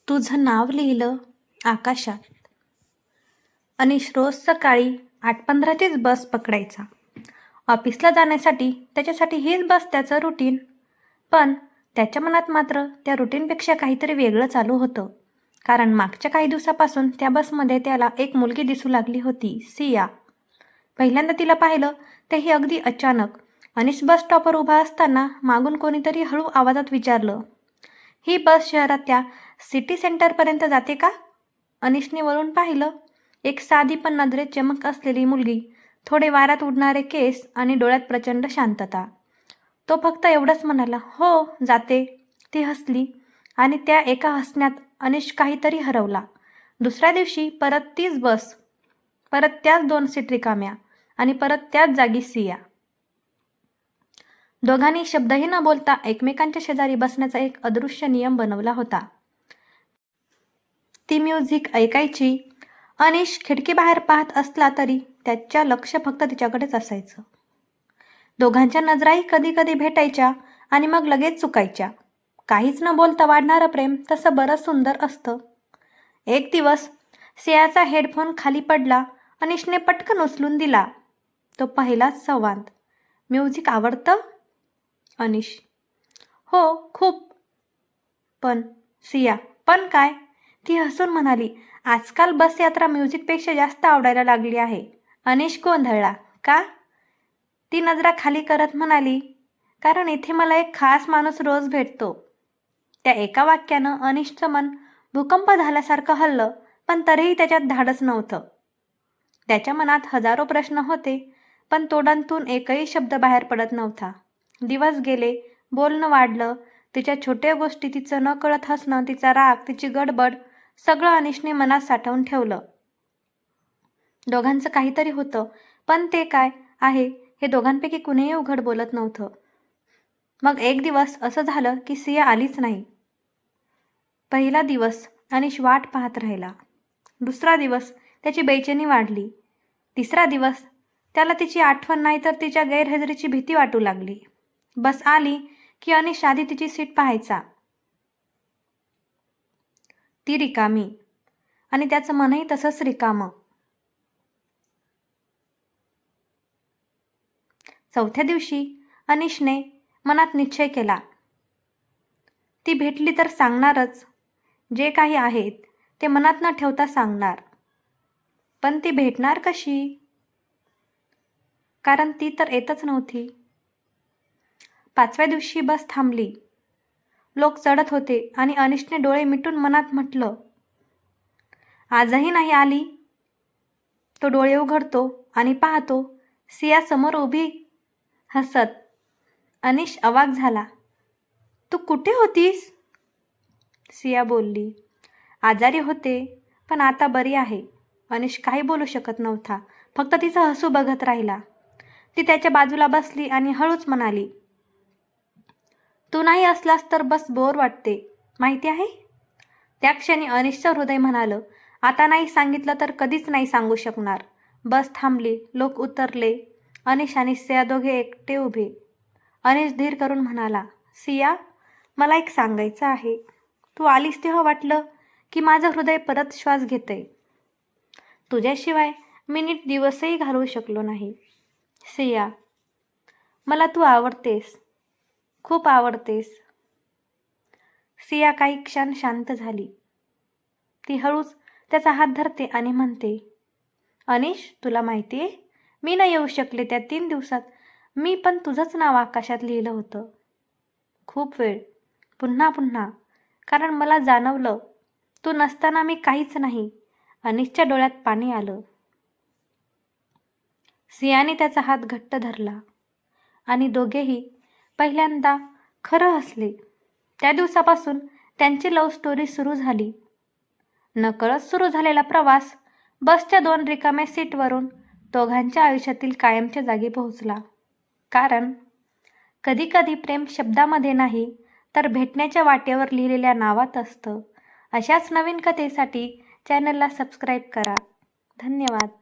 तुझं नाव लिहिलं आकाशात. अनिश रोज सकाळी 8:15 बस पकडायचा. ऑफिसला जाण्यासाठी त्याच्यासाठी हीच बस त्याचं रुटीन. पण त्याच्या मनात मात्र त्या रुटीनपेक्षा काहीतरी वेगळं चालू होतं. कारण मागच्या काही दिवसापासून त्या बसमध्ये त्याला एक मुलगी दिसू लागली होती, सिया. पहिल्यांदा तिला पाहिलं तेही अगदी अचानक. अनिश बस स्टॉपवर उभा असताना मागून कोणीतरी हळू आवाजात विचारलं, ही बस शहरातल्या सिटी सेंटरपर्यंत जाते का? अनिशने वळून पाहिलं. एक साधी पण नजरेत चमक असलेली मुलगी, थोडे वाऱ्यात उडणारे केस आणि डोळ्यात प्रचंड शांतता. तो फक्त एवढंच म्हणाला, हो जाते. ती हसली आणि त्या एका हसण्यात अनिश काहीतरी हरवला. दुसऱ्या दिवशी परत तीच बस, परत त्याच 2 सीट रिकाम्या आणि परत त्याच जागी सिया. दोघांनी शब्दही न बोलता एकमेकांच्या शेजारी बसण्याचा एक अदृश्य नियम बनवला होता. ती म्युझिक ऐकायची. अनिश खिडकीबाहेर पाहत असला तरी त्याच्या लक्ष फक्त तिच्याकडेच असायचं. दोघांच्या नजराही कधी कधी भेटायच्या आणि मग लगेच चुकायच्या. काहीच न बोलता वाढणारं प्रेम तसं बरंच सुंदर असतं. एक दिवस सियाचा हेडफोन खाली पडला. अनिशने पटकन उचलून दिला. तो पहिलाच संवाद, म्युझिक आवडतं? अनिश, हो खूप. पण सिया, पण काय? ती हसून म्हणाली, आजकाल बस यात्रा म्युझिकपेक्षा जास्त आवडायला लागली आहे. अनिश गोंधळला, का? ती नजरा खाली करत म्हणाली, कारण इथे मला एक खास माणूस रोज भेटतो. त्या एका वाक्यानं अनिशचं मन भूकंप झाल्यासारखं हललं, पण तरीही त्याच्यात धाडस नव्हतं. त्याच्या मनात हजारो प्रश्न होते, पण तोंडातून एकही शब्द बाहेर पडत नव्हता. दिवस गेले, बोलणं वाढलं. तिच्या छोट्या गोष्टी, तिचं न कळत हसणं, तिचा राग, तिची गडबड, सगळं अनिशने मनात साठवून ठेवलं. दोघांचं काहीतरी होतं, पण ते काय आहे हे दोघांपैकी कुणीही उघड बोलत नव्हतं. मग एक दिवस असं झालं की सिया आलीच नाही. पहिला दिवस अनिश वाट पाहत राहिला. दुसरा दिवस त्याची बेचैनी वाढली. तिसरा दिवस त्याला तिची आठवण नाही तर तिच्या गैरहजेरीची भीती वाटू लागली. बस आली की अनिश आधी तिची सीट पाहायचा. ती रिकामी आणि त्याचं मनही तसंच रिकामं. चौथ्या दिवशी अनिशने मनात निश्चय केला, ती भेटली तर सांगणारच. जे काही आहेत ते मनात न ठेवता सांगणार. पण ती भेटणार कशी? कारण ती तर येतच नव्हती. 5व्या दिवशी बस थांबली. लोक चढत होते आणि अनिशने डोळे मिटून मनात म्हटलं, आजही नाही आली. तो डोळे उघडतो आणि पाहतो सिया समोर उभी हसत. अनिश अवाक झाला, तू कुठे होतीस? सिया बोलली, आजारी होते, पण आता बरी आहे. अनिश काही बोलू शकत नव्हता, फक्त तिचं हसू बघत राहिला. ती त्याच्या बाजूला बसली आणि हळूच म्हणाली, तू नाही असलास तर बस बोर वाटते, माहिती आहे? त्या क्षणी अनिशचं हृदय म्हणालं, आता नाही सांगितलं तर कधीच नाही सांगू शकणार. बस थांबली. लोक उतरले. अनिश आणि सिया दोघे एकटे उभे. अनिश धीर करून म्हणाला, सिया, मला एक सांगायचं आहे. तू आलीस तेव्हा वाटलं की माझं हृदय परत श्वास घेतंय. तुझ्याशिवाय मी नीट दिवसही घालवू शकलो नाही. सिया, मला तू आवडतेस, खूप आवडतेस. सिया काही क्षण शांत झाली. ती हळूच त्याचा हात धरते आणि म्हणते, अनिश, तुला माहितीये, मी न येऊ शकले त्या 3 दिवसात मी पण तुझंच नाव आकाशात लिहिलं होतं. खूप वेळ, पुन्हा पुन्हा. कारण मला जाणवलं, तू नसताना मी काहीच नाही. अनिशच्या डोळ्यात पाणी आलं. सियाने त्याचा हात घट्ट धरला आणि दोघेही पहिल्यांदा खरं हसले. त्या दिवसापासून त्यांची लव्ह स्टोरी सुरू झाली. नकळत सुरू झालेला प्रवास बसच्या 2 रिकाम्या सीटवरून दोघांच्या आयुष्यातील कायमच्या जागी पोहोचला. कारण कधीकधी प्रेम शब्दामध्ये नाही तर भेटण्याच्या वाटेवर लिहिलेल्या नावात असतं. अशाच नवीन कथेसाठी चॅनलला सबस्क्राईब करा. धन्यवाद.